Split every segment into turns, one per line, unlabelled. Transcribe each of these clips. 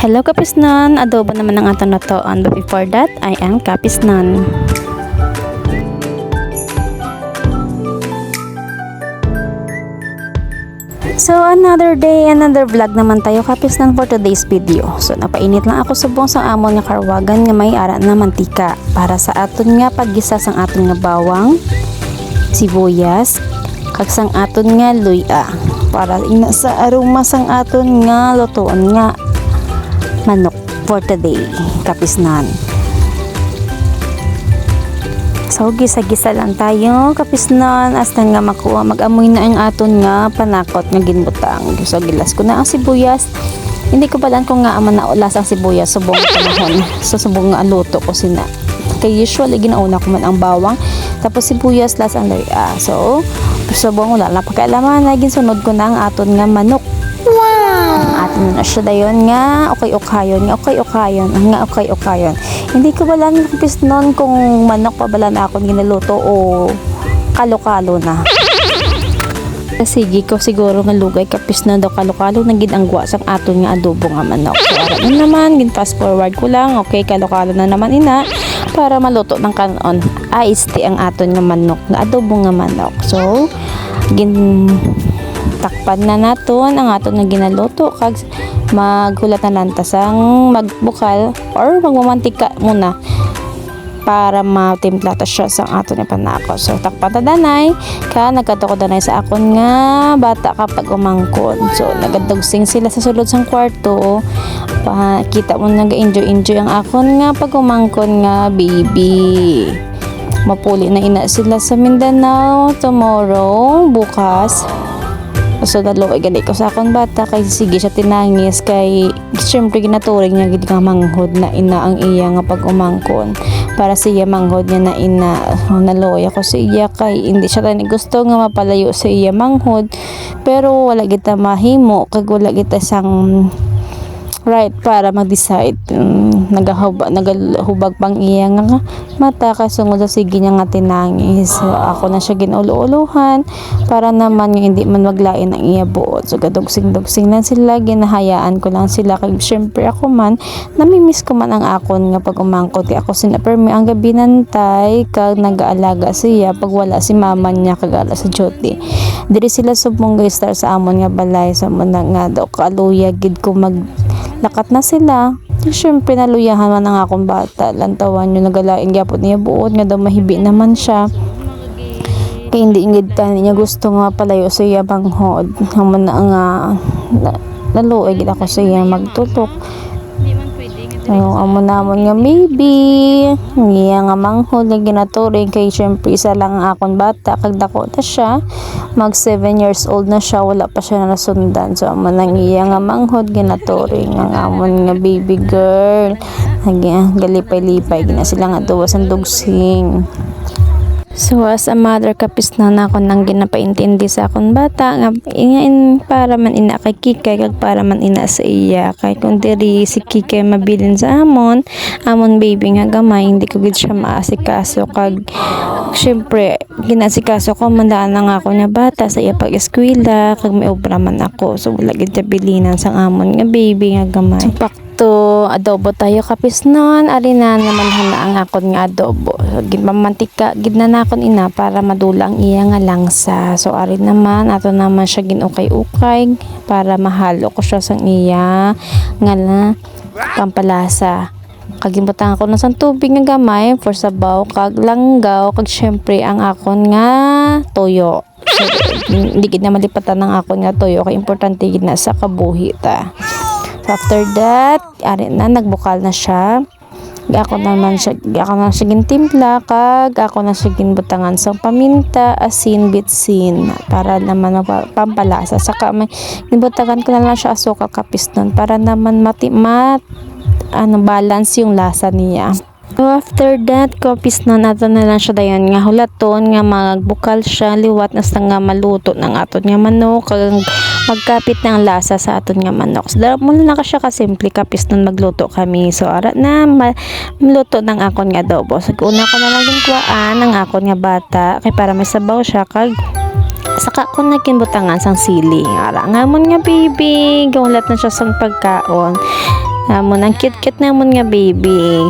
Hello kapisnan, adobo naman ang aton natuon, but before that, I am kapisnan. So another day, another vlog naman tayo kapisnan for today's video. So napainit lang ako subong sa amon nga karwagan nga may ara na mantika para sa aton nga paggisa sang aton nga bawang, sibuyas, kag sang aton nga luya para ina sa aroma sang aton nga lutoon nga manok for today kapisnan. So gisa-gisa lang tayo kapisnan hasta nga makuha mag-amoy na ang aton nga panakot nga ginbutang. So gilas ko na ang sibuyas. Hindi ko balan kung nga aman na ulas ang sibuyas subong panahon. So subong nga luto ko sina. Kay usually ginauna ko man ang bawang tapos sibuyas las ang luya. So subong wala lang pagkaalaman na ginsunod ko na ang aton nga manok. Atin na siya dayon nga okay-okayon hindi ko bala napisnon kung manok pa bala na ako ginaluto o kalo-kalo na. Sige ko siguro nga lugay kapisnon daw kalo-kalo na ginangwa sang aton nga adobo nga manok. So ara na naman gin fast forward ko lang, okay kalo-kalo na naman ina para maluto ng kanon iced tea ang aton nga manok nga adobo nga manok. So gin takpan na naton ang aton nga ginaluto kag maghulat na lantasang magbukal or magmamantika muna para matimpla ta siya sa aton nga panako. So takpan ta danay ka nagkatuko danay sa akon nga bata kapag umangkon. So nagadugsing sila sa sulod sang kwarto pa kita mo nag-enjoy ang akon nga pag umangkon nga baby. Mapuli na ina sila sa Mindanao tomorrow bukas. So dalo gali ko sa akong bata kay sige siya tinangis kay syempre ginaturing niya gid nga manghod na ina ang iya nga pag umangkon para siya manghod niya na ina. Naloya ko sa iya kay hindi siya tani gusto nga mapalayo sa iya manghod pero wala kita mahimo kag wala kita sang right para mag-decide. Nagahubag pang iya nga mata kasungod sa sige niya nga tinangis. So ako na siya ginulo-uluhan para naman nga hindi man maglain ang iya buot. So gadugsing-dugsing lang sila, ginahayaan ko lang sila kay syempre ako man namimiss ko man ang akon nga pag umangkot kay ako sinapermi ang gabi nantay kag nag-aalaga siya pag wala si mama niya kag ala sa duty. Diri sila subong star sa amon nga balay sa muna nga daw kaluya gid ko lakat na sila. Siyempre naluyahan man ang akong bata lantawan nyo nagalain gyapon niya buot nga daw mahibi naman siya kaya hindi ingid niya gusto nga palayo sa iya banghod naman na nga naluoy gid ako sa iya magtulok. Amo namon nga baby iya nga manghod nga ginaturing kay syempre isa lang ang akong bata kag dako na siya mag 7 years old na siya wala pa siya nasundan. So amo nang iya nga manghod ginaturing ang amon nga baby girl galipay-lipay gina sila nga duwas ang dugsing. So as a mother kapisnan ako nang ginapaintindi sa akong bata nga para man ina kay Kikay kag para man ina sa iya kay kun diri si Kikay mabilin sa amon baby nga gamay hindi ko gid siya maasikaso kag syempre ginasikaso ko mandaan lang ako nga bata sa iya pag-eskwela kag may obra man ako so wala gid bilinan sa amon nga baby nga gamay. So adobo tayo kapisnon ari na naman hana ang akon nga adobo. So ginpamantika gid na nakon ina para madulang iya nga langsa. So ari naman ato naman siya ginukay-ukay para mahalo ko siya sang iya nga pampalasa. Kagimbutan ako na sang tubig nga gamay for sabaw kag langgaw kag syempre ang akon nga toyo. So, hindi gid na malipatan ng akon nga toyo kay importante gid na sa kabuhi ta. So after that, ari na nagbukal na siya. Ako na siya gintimpla kag ako na siya ginbutangan sa paminta, asin, bitsin para naman pampalasa. Saka may ginbutangan ko na lang siya asukal kapisnon para naman balance yung lasa niya. So after that, kapisnon nato na lang siya dayon nga hulaton nga magbukal siya liwat na sa nga maluto ng aton nga manok kag magkapit ng lasa sa aton nga manok. So dara muna na ka siya kasimple kapisnon magluto kami. So ara na maluto ng akon nga adobo. So una ko na lang ginkuhaan ang akon nga bata kay para may sabaw siya kag saka ko na kinbutangan sang sili. Ara nga mon nga baby, gawlat na siya sang pagkaon. Amon ang cute-cute namon nga baby.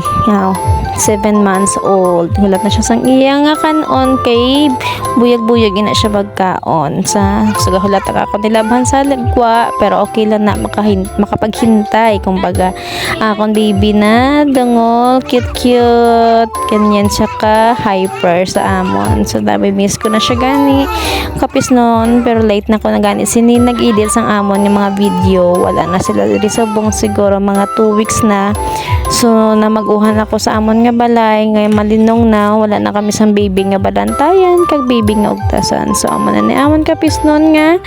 7 months old. Hulat na siya sang iya nga kanon kay buyag-buyag ina siya magkaon. Sa hulat ako nilabhan sa lagwa pero okay lang na makapaghintay kumbaga. Akon baby na dangol cute-cute. Kanyan siya ka hyper sa amon. So dami miss ko na siya gani. Kapis noon pero late na ko na gani sini nag-edit sang amon ng mga video. Wala na sila diri sa bong siguro mga 2 weeks na. So namaguhan ako sa amon nga balay ngay malinong na wala na kami sang baby nga balantayan kag baby nga ugtasan. So amo na ni amon kapis noon nga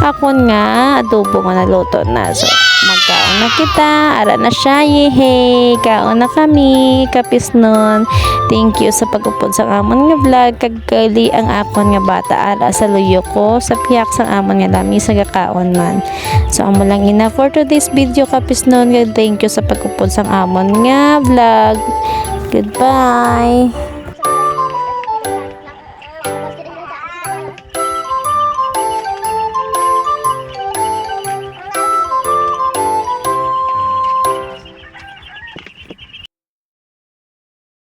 akon nga adobo nga naluto na. So magkaon na kita, ara na siya, yehey, kaon na kami, kapis nun. Thank you sa pag-upod sa amon nga vlog, kagkali ang akon nga bata, ara sa luyo ko, sa piyak sa amon nga lami, sa gakaon man. So, amo lang ina for today's video, kapis nun, thank you sa pag-upod sa amon nga vlog. Goodbye!